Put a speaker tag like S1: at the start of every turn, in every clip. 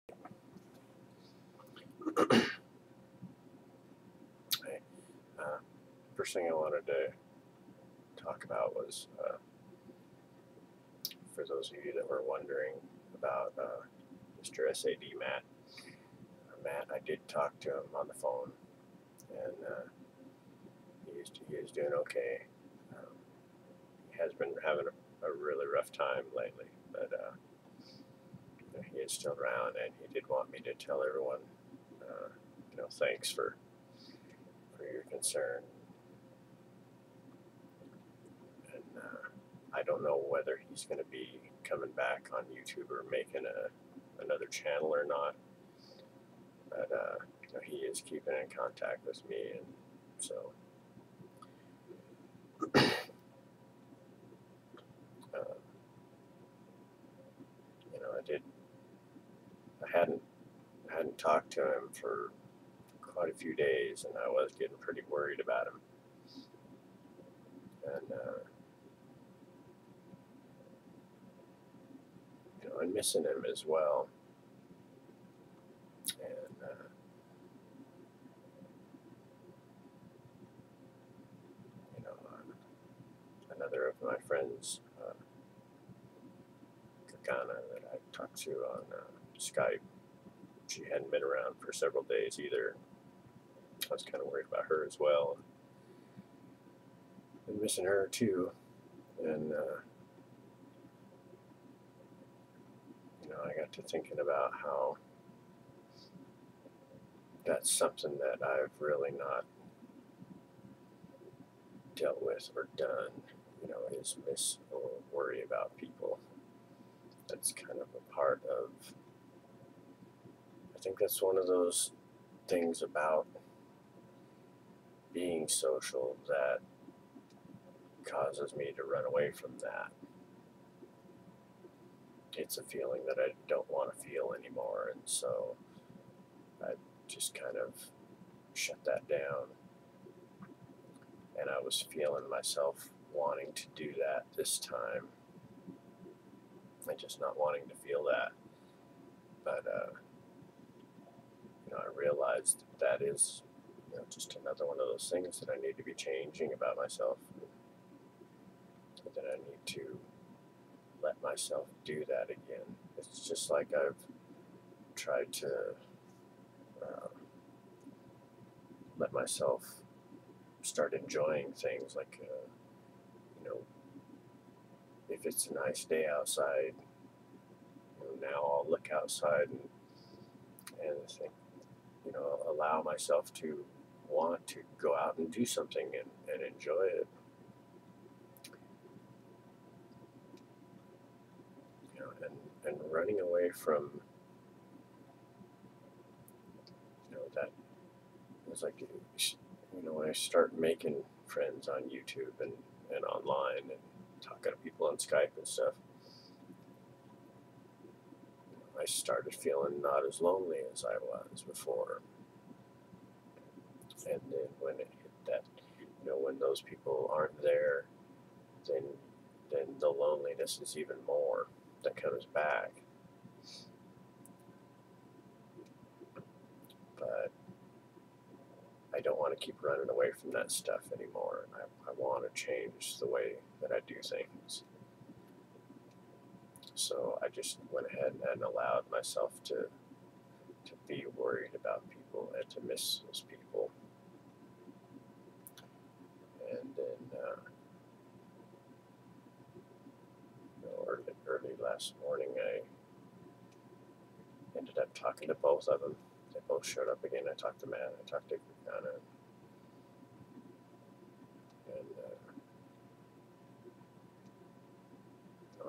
S1: Hey, first thing I wanted to talk about was for those of you that were wondering about Mr. SAD Matt. Matt, I did talk to him on the phone, and he is doing okay. Um, he has been having a really rough time lately, but he is still around, and he did want me to tell everyone, thanks for your concern. And I don't know whether he's going to be coming back on YouTube or making another channel or not, but he is keeping in contact with me, and so uh, I hadn't talked to him for quite a few days, and I was getting pretty worried about him, and I'm missing him as well, and another of my friends, Kakana, that I talked to on Skype. She hadn't been around for several days either. I was kind of worried about her as well. And missing her too. And, I got to thinking about how that's something that I've really not dealt with or done, is miss or worry about people. That's kind of a part of, I think that's one of those things about being social that causes me to run away from that. It's a feeling that I don't want to feel anymore, and so I just kind of shut that down. And I was feeling myself wanting to do that this time, and just not wanting to feel that. But I realized that is just another one of those things that I need to be changing about myself, that I need to let myself do that again. It's just like I've tried to let myself start enjoying things, like if it's a nice day outside, now I'll look outside and think, allow myself to want to go out and do something and enjoy it. And running away from that is like, when I start making friends on YouTube and online and talking to people on Skype and stuff, I started feeling not as lonely as I was before. And then when it hit that, when those people aren't there, then the loneliness is even more that comes back. But I don't want to keep running away from that stuff anymore. I want to change the way that I do things. So I just went ahead and allowed myself to be worried about people and to miss those people. And then early last morning, I ended up talking to both of them. They both showed up again. I talked to Matt, I talked to Anna, and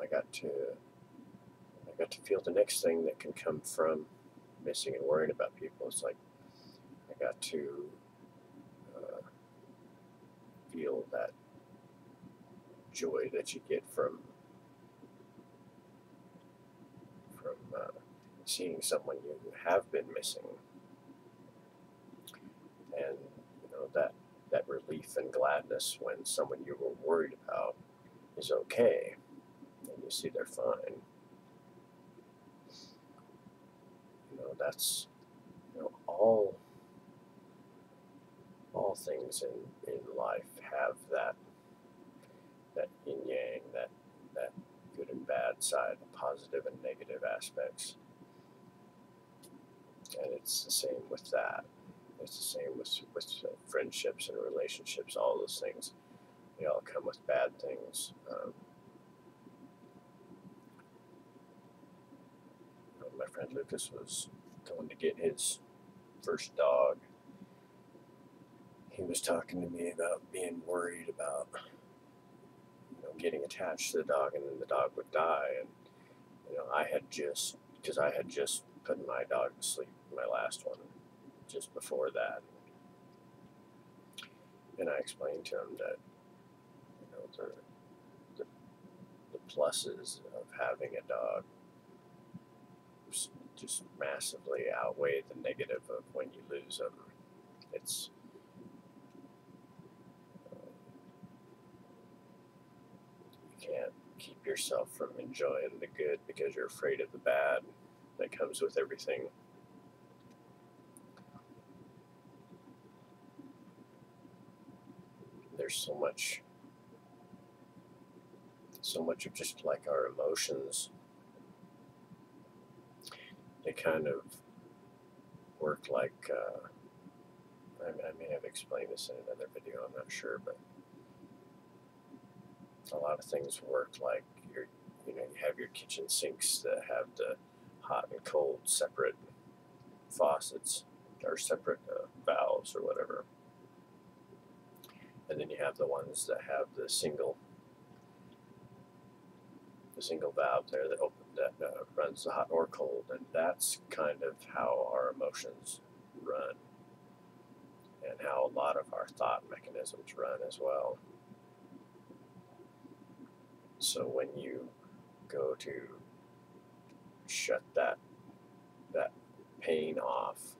S1: I got to feel the next thing that can come from missing and worrying about people. It's like I got to feel that joy that you get from seeing someone you have been missing, and that relief and gladness when someone you were worried about is okay, and you see they're fine. that's, all things in life have that yin yang, that good and bad side, positive and negative aspects. And it's the same with that. It's the same with friendships and relationships. All those things, they all come with bad things. My friend Lucas was going to get his first dog. He was talking to me about being worried about, getting attached to the dog and then the dog would die. And I had just put my dog to sleep, my last one, just before that. And I explained to him that the pluses of having a dog just massively outweigh the negative of when you lose them. It's you can't keep yourself from enjoying the good because you're afraid of the bad that comes with everything. There's so much of just like our emotions. They kind of work like, I may have explained this in another video, I'm not sure, but a lot of things work like you have your kitchen sinks that have the hot and cold separate faucets or separate valves or whatever. And then you have the ones that have the single valve there that runs the hot or cold, and that's kind of how our emotions run, and how a lot of our thought mechanisms run as well. So when you go to shut that pain off,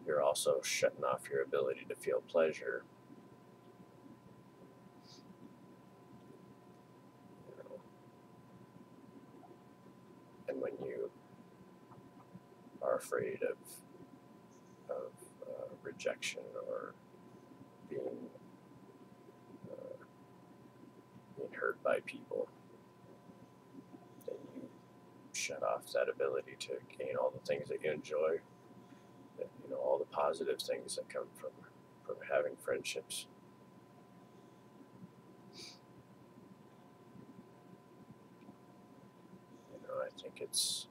S1: you're also shutting off your ability to feel pleasure. And when you are afraid of rejection or being hurt by people, then you shut off that ability to gain all the things that you enjoy, all the positive things that come from having friendships. I think it's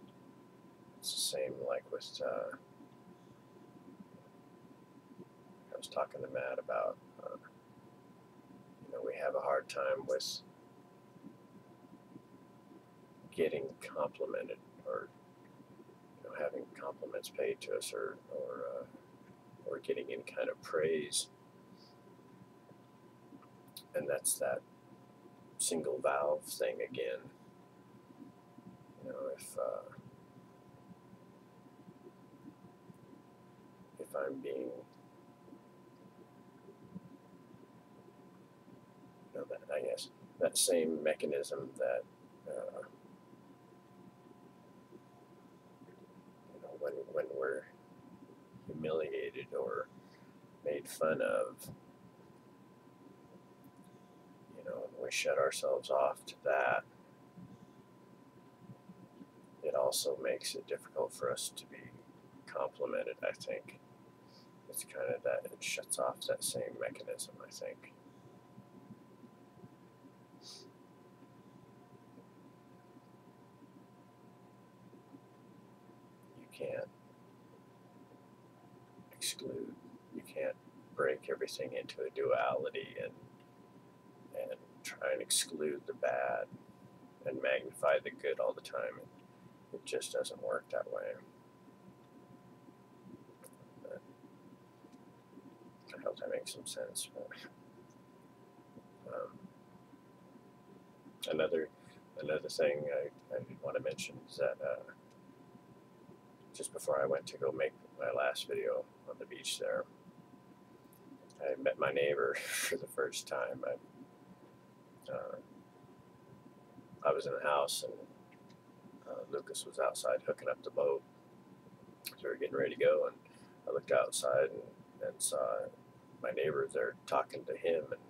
S1: the same like with I was talking to Matt about we have a hard time with getting complimented or having compliments paid to us or getting any kind of praise. And that's that single valve thing again. If I'm being I guess that same mechanism that when we're humiliated or made fun of, we shut ourselves off to that. It also makes it difficult for us to be complimented, I think. It's kind of that, it shuts off that same mechanism, I think. You can't exclude, you can't break everything into a duality and try and exclude the bad and magnify the good all the time. It just doesn't work that way. I hope that makes some sense. But, another thing I did want to mention is that just before I went to go make my last video on the beach there, I met my neighbor for the first time. I was in the house and Lucas was outside hooking up the boat, were getting ready to go, and I looked outside and saw my neighbors there talking to him, and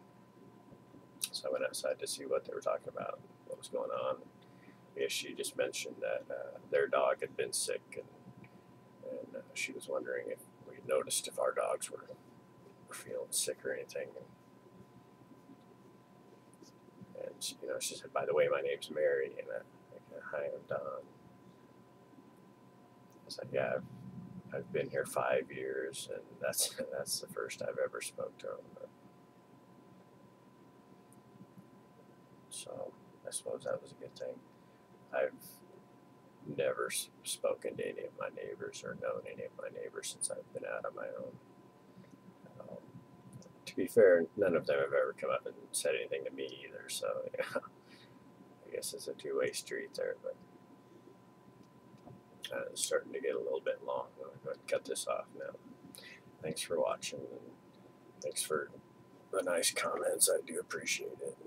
S1: so I went outside to see what they were talking about, what was going on. I guess she just mentioned that their dog had been sick, and she was wondering if we noticed if our dogs were feeling sick or anything. And she, she said, "By the way, my name's Mary," and "Hi, I'm Don." I was like, "Yeah, I've been here 5 years, and that's the first I've ever spoke to him." So I suppose that was a good thing. I've never spoken to any of my neighbors or known any of my neighbors since I've been out on my own. Um, to be fair, none of them have ever come up and said anything to me either, so yeah, I guess it's a two-way street there, but it's starting to get a little bit long. I'm going to go ahead and cut this off now. Thanks for watching, and thanks for the nice comments. I do appreciate it.